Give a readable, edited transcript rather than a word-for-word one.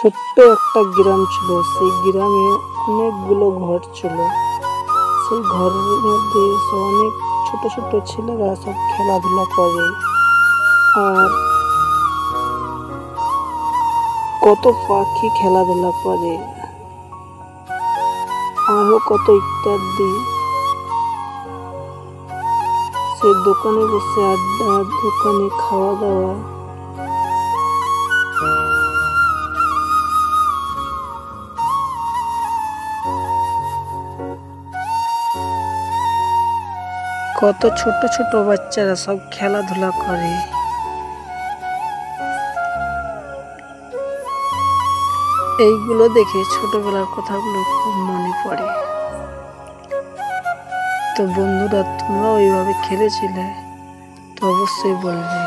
ছোট্ট একটা গ্রাম ছিল। সেই গ্রামে অনেকগুলো ঘর ছিল। সেই ঘরের মধ্যে অনেক ছোট ছোট ছেলেরা সব খেলাধুলা করে, আর কত পাখি খেলাধুলা করে, আরো কত ইত্যাদি। সে দোকানে বসে আড্ডা, দোকানে খাওয়া দাওয়া। কত ছোট ছোট বাচ্চারা সব খেলাধুলা করে। এইগুলো দেখে ছোটবেলার কথাগুলো খুব মনে পড়ে। তো বন্ধুরা, তোমরা ওইভাবে খেলেছিলে? তো অবশ্যই বলবে।